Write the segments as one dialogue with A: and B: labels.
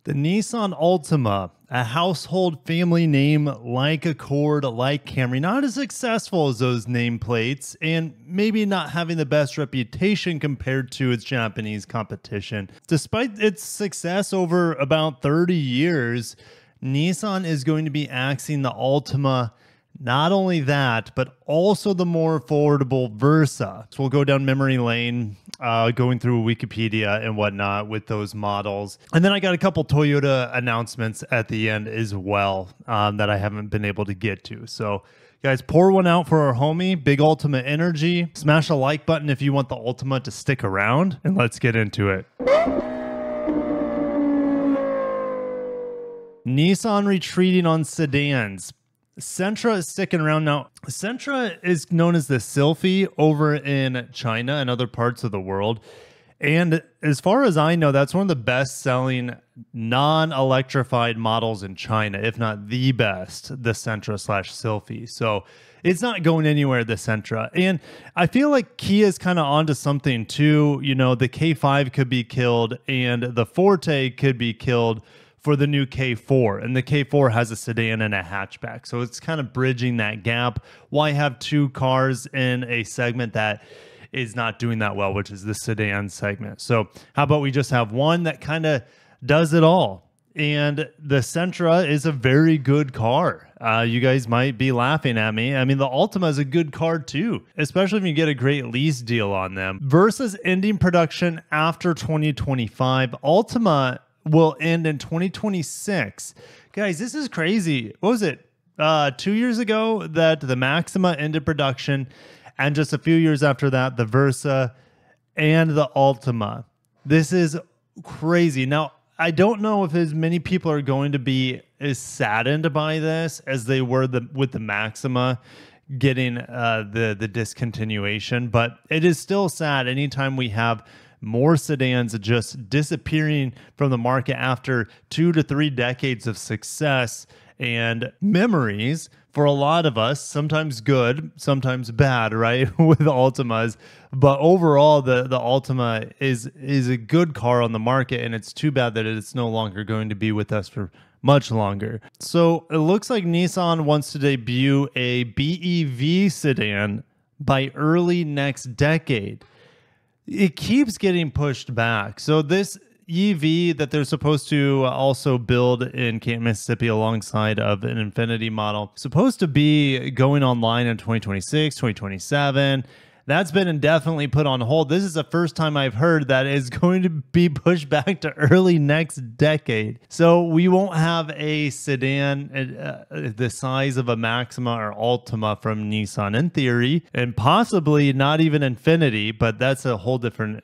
A: The Nissan Altima, a household family name like Accord, like Camry, not as successful as those nameplates, and maybe not having the best reputation compared to its Japanese competition. Despite its success over about 30 years, Nissan is going to be axing the Altima. Not only that, but also the more affordable Versa. So we'll go down memory lane, going through Wikipedia and whatnot with those models. And then I got a couple Toyota announcements at the end as well that I haven't been able to get to. So guys, pour one out for our homie, Big Ultima Energy. Smash a like button if you want the Ultima to stick around, and let's get into it. Nissan retreating on sedans. Sentra is sticking around now. Sentra is known as the Sylphy over in China and other parts of the world. And as far as I know, that's one of the best-selling non-electrified models in China, if not the best, the Sentra/Sylphy. So it's not going anywhere, the Sentra. And I feel like Kia's kind of onto something too. You know, the K5 could be killed and the Forte could be killed for the new K4, and the K4 has a sedan and a hatchback, so it's kind of bridging that gap. Why have two cars in a segment that is not doing that well, which is the sedan segment? So how about we just have one that kind of does it all? And the Sentra is a very good car. You guys might be laughing at me. I mean, the Altima is a good car too, especially if you get a great lease deal on them. Versa's ending production after 2025. Altima will end in 2026. Guys, this is crazy. What was it? 2 years ago that the Maxima ended production, and just a few years after that, the Versa and the Altima. This is crazy. Now, I don't know if as many people are going to be as saddened by this as they were with the Maxima getting the discontinuation, but it is still sad anytime we have more sedans just disappearing from the market after 2 to 3 decades of success and memories for a lot of us, sometimes good, sometimes bad, right, with Altimas. But overall, the Altima is a good car on the market, and it's too bad that it's no longer going to be with us for much longer. So it looks like Nissan wants to debut a BEV sedan by early next decade. It keeps getting pushed back. So this EV that they're supposed to also build in Canton, Mississippi alongside of an Infinity model, supposed to be going online in 2026, 2027. That's been indefinitely put on hold. This is the first time I've heard that it's going to be pushed back to early next decade. So we won't have a sedan the size of a Maxima or Altima from Nissan in theory, and possibly not even Infinity, but that's a whole different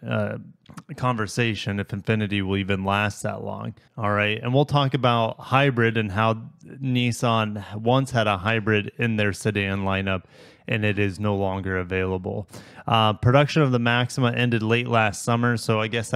A: conversation if Infinity will even last that long. All right. And we'll talk about hybrid and how Nissan once had a hybrid in their sedan lineup, and it is no longer available. Production of the Maxima ended late last summer, so I guess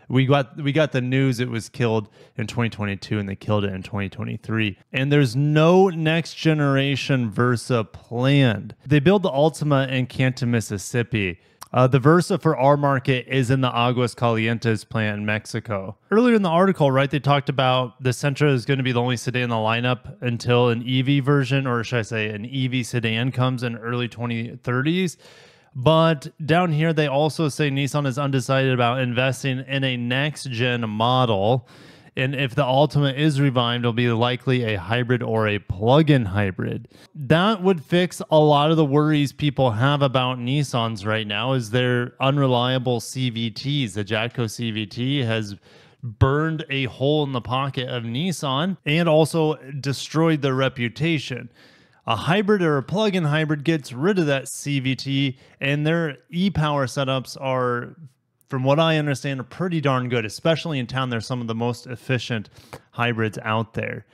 A: we got the news it was killed in 2022, and they killed it in 2023. And there's no next generation Versa planned. They build the Altima in Canton, Mississippi. The Versa for our market is in the Aguas Calientes plant in Mexico. Earlier in the article, right, they talked about the Sentra is going to be the only sedan in the lineup until an EV version, or should I say an EV sedan, comes in early 2030s. But down here, they also say Nissan is undecided about investing in a next-gen model. And if the Altima is revived, it'll be likely a hybrid or a plug-in hybrid. That would fix a lot of the worries people have about Nissans right now, is their unreliable CVTs. The Jatco CVT has burned a hole in the pocket of Nissan and also destroyed their reputation. A hybrid or a plug-in hybrid gets rid of that CVT, and their e-power setups are, from what I understand, are pretty darn good, especially in town. They're some of the most efficient hybrids out there.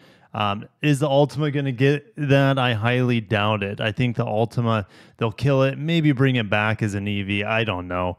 A: Is the Altima going to get that? I highly doubt it. I think the Altima, they'll kill it, maybe bring it back as an EV. I don't know.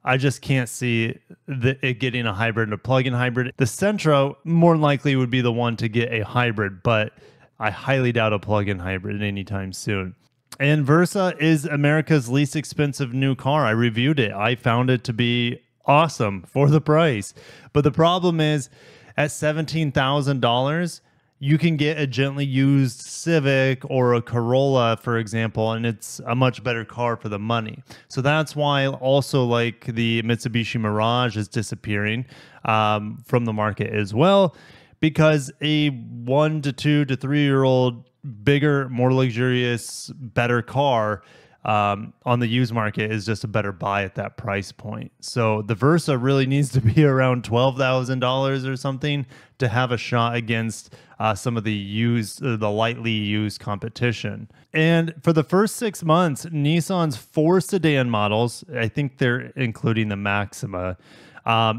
A: I just can't see it getting a hybrid and a plug-in hybrid. The Sentra more than likely would be the one to get a hybrid, but I highly doubt a plug-in hybrid anytime soon. And Versa is America's least expensive new car. I reviewed it. I found it to be awesome for the price. But the problem is, at $17,000, you can get a gently used Civic or a Corolla, for example, and it's a much better car for the money. So that's why also like the Mitsubishi Mirage is disappearing from the market as well, because a 1 to 2 to 3 year old bigger, more luxurious, better car on the used market is just a better buy at that price point. So the Versa really needs to be around $12,000 or something to have a shot against some of the lightly used competition. And for the first 6 months, Nissan's 4 sedan models, I think they're including the Maxima,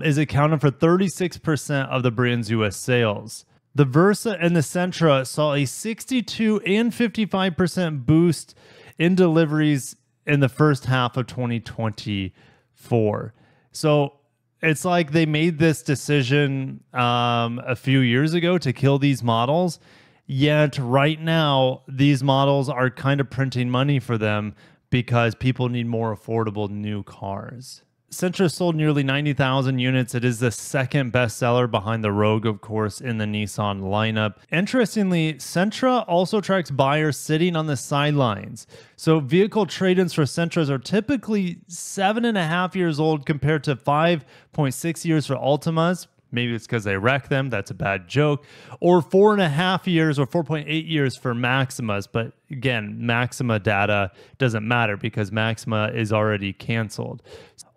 A: is accounting for 36% of the brand's U.S. sales. The Versa and the Sentra saw a 62 and 55% boost in deliveries in the first half of 2024. So it's like they made this decision a few years ago to kill these models, yet right now these models are kind of printing money for them because people need more affordable new cars. Sentra sold nearly 90,000 units. It is the second bestseller behind the Rogue, of course, in the Nissan lineup. Interestingly, Sentra also tracks buyers sitting on the sidelines. So vehicle trade-ins for Sentras are typically 7.5 years old compared to 5.6 years for Altimas. Maybe it's because they wreck them. That's a bad joke. Or 4.5 years or 4.8 years for Maximas. But again, Maxima data doesn't matter because Maxima is already canceled.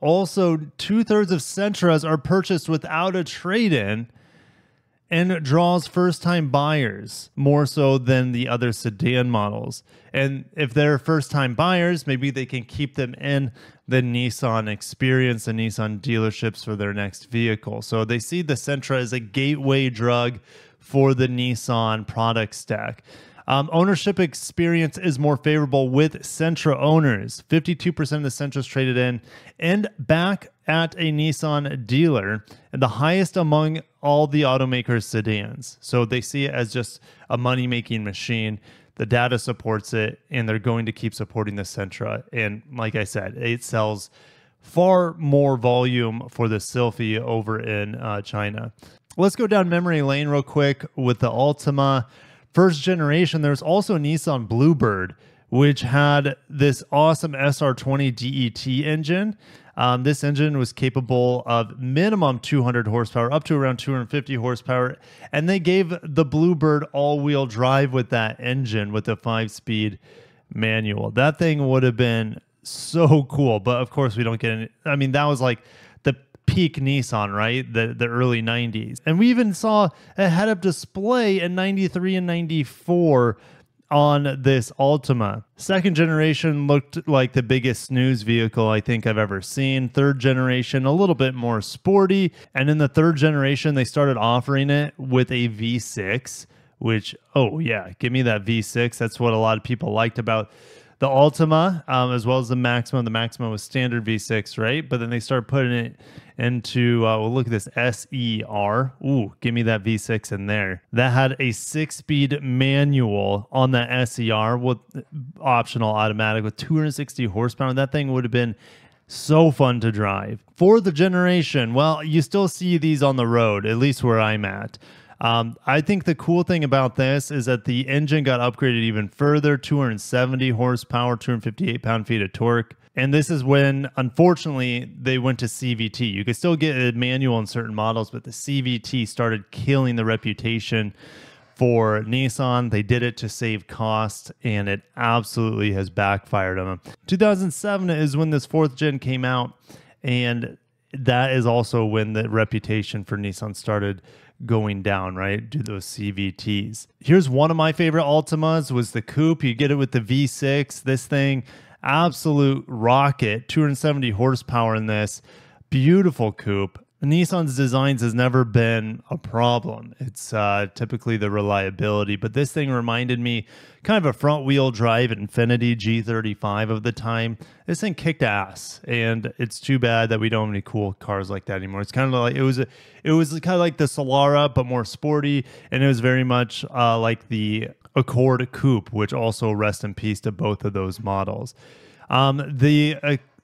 A: Also, 2/3 of Sentras are purchased without a trade-in and draws first-time buyers more so than the other sedan models. And if they're first-time buyers, maybe they can keep them in the Nissan experience, the Nissan dealerships for their next vehicle. So they see the Sentra as a gateway drug for the Nissan product stack. Ownership experience is more favorable with Sentra owners. 52% of the Sentras traded in and back at a Nissan dealer, and the highest among all the automakers' sedans. So they see it as just a money-making machine. The data supports it, and they're going to keep supporting the Sentra. And like I said, it sells far more volume for the Sylphy over in China. Let's go down memory lane real quick with the Altima. First generation, there's also a Nissan Bluebird, which had this awesome SR20 DET engine. This engine was capable of minimum 200 horsepower, up to around 250 horsepower. And they gave the Bluebird all-wheel drive with that engine with the 5-speed manual. That thing would have been so cool. But of course, we don't get any. I mean, that was like the peak Nissan, right? The early 90s. And we even saw a head-up display in 93 and 94 on this Altima. Second generation looked like the biggest snooze vehicle I think I've ever seen. Third generation, a little bit more sporty. And in the third generation, they started offering it with a V6, which, oh yeah, give me that V6. That's what a lot of people liked about the Altima, as well as the Maxima. The Maxima was standard V6, right? But then they started putting it into, well, look at this SER. Ooh, give me that V6 in there. That had a 6-speed manual on that SER with optional automatic with 260 horsepower. That thing would have been so fun to drive. Fourth generation, well, you still see these on the road, at least where I'm at. I think the cool thing about this is that the engine got upgraded even further, 270 horsepower, 258 pound-feet of torque. And this is when, unfortunately, they went to CVT. You could still get a manual in certain models, but the CVT started killing the reputation for Nissan. They did it to save cost, and it absolutely has backfired on them. 2007 is when this fourth gen came out, and that is also when the reputation for Nissan started going down, right? Do those CVTs. Here's one of my favorite Altimas was the coupe. You get it with the V6. This thing, absolute rocket, 270 horsepower in this. Beautiful coupe. Nissan's designs has never been a problem. It's typically the reliability, but this thing reminded me kind of a front-wheel drive Infiniti G35 of the time. This thing kicked ass, and it's too bad that we don't have any cool cars like that anymore. It's kind of like it was kind of like the Solara, but more sporty, and it was very much like the Accord Coupe, which also rest in peace to both of those models.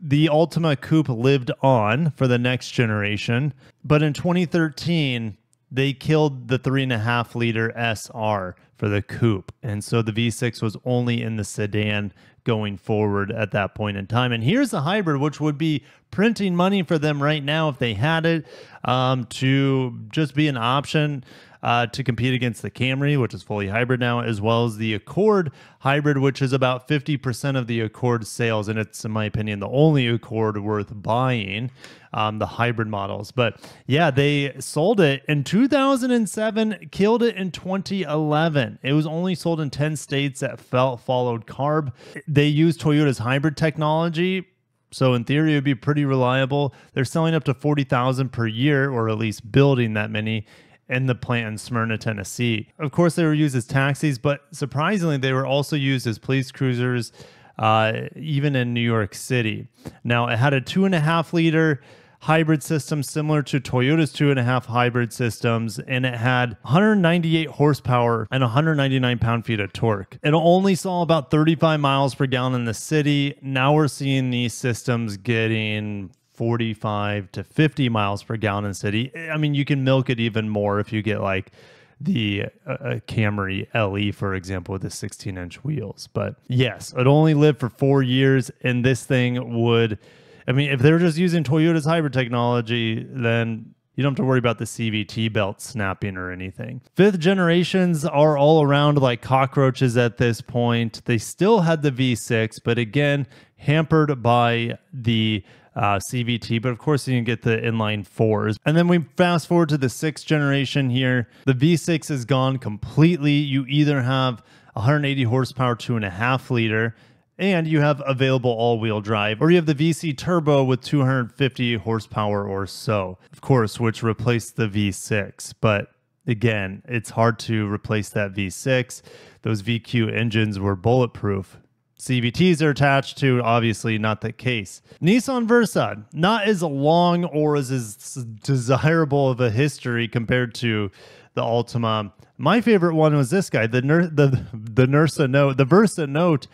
A: The Altima Coupe lived on for the next generation, but in 2013, they killed the 3.5-liter SR for the coupe. And so the V6 was only in the sedan going forward at that point in time. And here's the hybrid, which would be printing money for them right now if they had it, to just be an option to compete against the Camry, which is fully hybrid now, as well as the Accord hybrid, which is about 50% of the Accord sales. And it's, in my opinion, the only Accord worth buying, the hybrid models. But yeah, they sold it in 2007, killed it in 2011. It was only sold in 10 states that followed CARB. They used Toyota's hybrid technology. So in theory, it would be pretty reliable. They're selling up to 40,000 per year, or at least building that many in the plant in Smyrna, Tennessee. Of course, they were used as taxis, but surprisingly, they were also used as police cruisers, even in New York City. Now, it had a 2.5-liter hybrid system similar to Toyota's 2.5 hybrid systems, and it had 198 horsepower and 199 pound-feet of torque. It only saw about 35 miles per gallon in the city. Now we're seeing these systems getting 45 to 50 miles per gallon in city. I mean, you can milk it even more if you get like the Camry LE, for example, with the 16-inch wheels. But yes, it only lived for 4 years, and this thing would, I mean, if they were just using Toyota's hybrid technology, then you don't have to worry about the CVT belt snapping or anything. 5th generations are all around like cockroaches at this point. They still had the V6, but again, hampered by the CVT, but of course you can get the inline 4s. And then we fast forward to the 6th generation here. The V6 is gone completely. You either have 180 horsepower 2.5-liter, and you have available all-wheel drive, or you have the VC Turbo with 250 horsepower or so, of course, which replaced the V6. But again, it's hard to replace that V6. Those VQ engines were bulletproof. CVTs are attached to, obviously not the case. Nissan Versa, not as long or as desirable of a history compared to the Altima. My favorite one was this guy, the Versa Note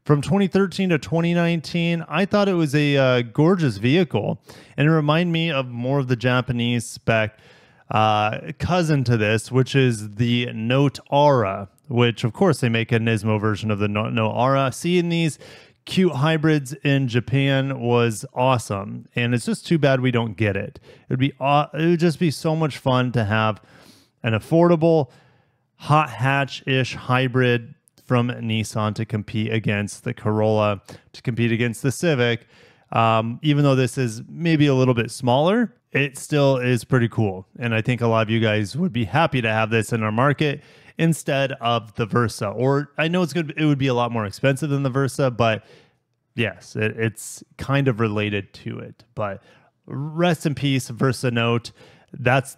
A: from 2013 to 2019. I thought it was a gorgeous vehicle, and it reminded me of more of the Japanese spec cousin to this, which is the Note Aura, which of course they make a Nismo version of the Note Aura. Seeing these cute hybrids in Japan was awesome, and it's just too bad we don't get it. It would just be so much fun to have an affordable hot hatch-ish hybrid from Nissan to compete against the Corolla, to compete against the Civic. Even though this is maybe a little bit smaller, it still is pretty cool. And I think a lot of you guys would be happy to have this in our market instead of the Versa. Or I know it would be a lot more expensive than the Versa, but yes, it's kind of related to it. But rest in peace, Versa Note. That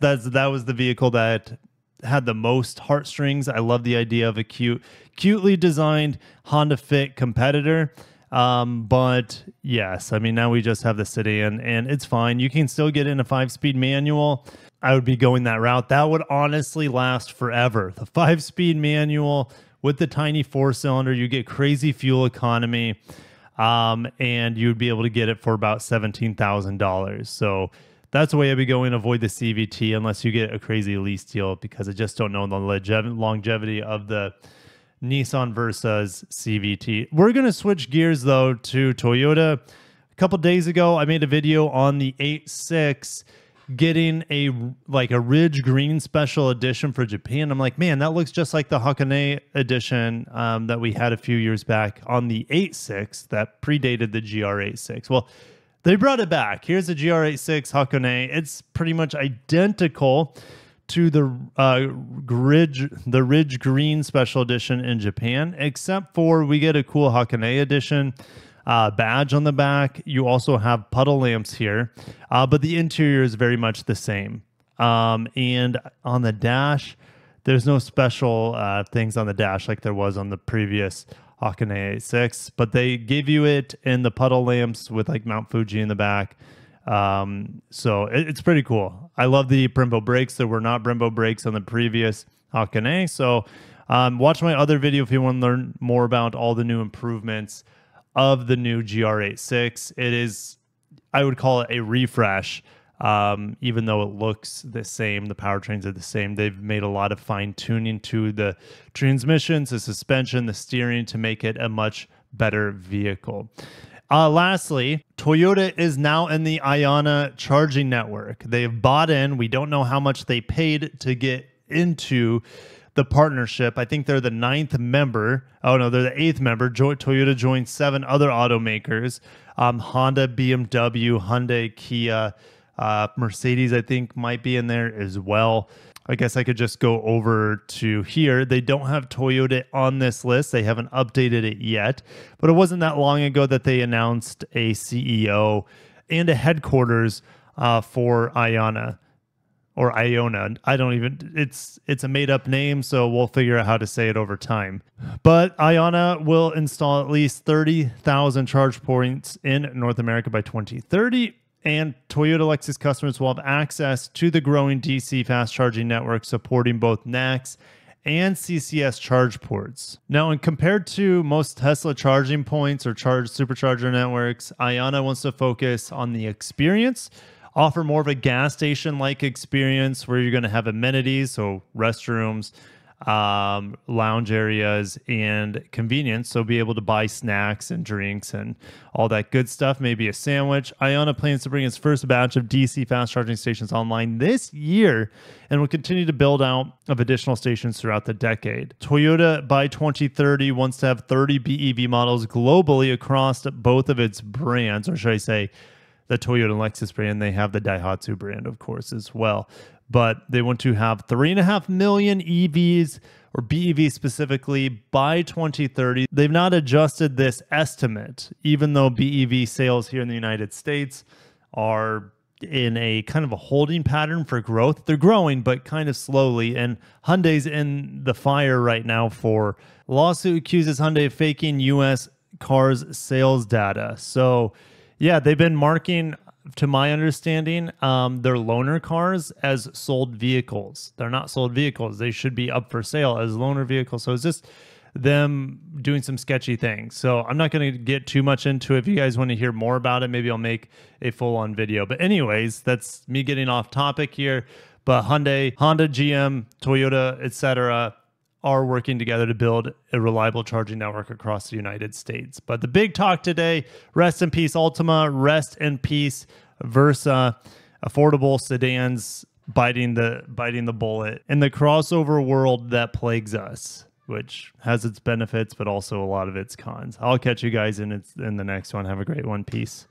A: was the vehicle that had the most heartstrings. I love the idea of a cutely designed Honda Fit competitor. But yes, I mean, now we just have the sedan, and it's fine. You can still get in a 5-speed manual. I would be going that route. That would honestly last forever. The 5-speed manual with the tiny 4-cylinder, you get crazy fuel economy, and you'd be able to get it for about $17,000. So that's the way I'd be going. Avoid the CVT unless you get a crazy lease deal, because I just don't know the longevity of the Nissan Versa's CVT. We're going to switch gears though to Toyota. A couple days ago, I made a video on the 86 getting a Ridge Green special edition for Japan. I'm like, man, that looks just like the Hakone edition that we had a few years back on the 86 that predated the GR86. Well, they brought it back. Here's the GR86 Hakone. It's pretty much identical to the Ridge Green special edition in Japan, except for we get a cool Hakone edition badge on the back. You also have puddle lamps here, but the interior is very much the same. And on the dash, there's no special things on the dash like there was on the previous Hakone 86, but they gave you it in the puddle lamps with like Mount Fuji in the back. So it's pretty cool. I love the Brembo brakes. There were not Brembo brakes on the previous Hakone. So watch my other video if you want to learn more about all the new improvements of the new GR86. It is, I would call it a refresh Even though it looks the same, the powertrains are the same. They've made a lot of fine tuning to the transmissions, the suspension, the steering to make it a much better vehicle. Lastly, Toyota is now in the IONNA charging network. They've bought in. We don't know how much they paid to get into the partnership. I think they're the 9th member. Oh no, they're the 8th member. Toyota joined 7 other automakers. Honda, BMW, Hyundai, Kia, Mercedes, I think, might be in there as well. I guess I could just go over to here. They don't have Toyota on this list. They haven't updated it yet, but it wasn't that long ago that they announced a CEO and a headquarters for IONNA or IONNA. I don't even, it's a made up name, so we'll figure out how to say it over time. But IONNA will install at least 30,000 charge points in North America by 2030. And Toyota Lexus customers will have access to the growing DC fast charging network supporting both NACS and CCS charge ports. Now, and compared to most Tesla charging points or supercharger networks, IONNA wants to focus on the experience, offer more of a gas station-like experience where you're going to have amenities, so restrooms, lounge areas, and convenience. So be able to buy snacks and drinks and all that good stuff, maybe a sandwich. IONNA plans to bring its first batch of DC fast charging stations online this year and will continue to build out of additional stations throughout the decade. Toyota by 2030 wants to have 30 BEV models globally across both of its brands, or should I say the Toyota and Lexus brand. They have the Daihatsu brand, of course, as well. But they want to have 3.5 million EVs, or BEVs specifically, by 2030. They've not adjusted this estimate, even though BEV sales here in the United States are in a kind of a holding pattern for growth. They're growing, but kind of slowly. And Hyundai's in the fire right now for lawsuit accuses Hyundai of faking U.S. cars sales data. So, yeah, they've been marking, to my understanding, their loaner cars as sold vehicles. They're not sold vehicles. They should be up for sale as loaner vehicles. So it's just them doing some sketchy things. So I'm not going to get too much into it. If you guys want to hear more about it, maybe I'll make a full-on video. But anyways, that's me getting off topic here. But Hyundai, Honda, GM, Toyota, etc., are working together to build a reliable charging network across the United States. But the big talk today, rest in peace Altima, rest in peace Versa, affordable sedans biting the bullet in the crossover world that plagues us, which has its benefits, but also a lot of its cons. I'll catch you guys in the next one. Have a great one. Peace.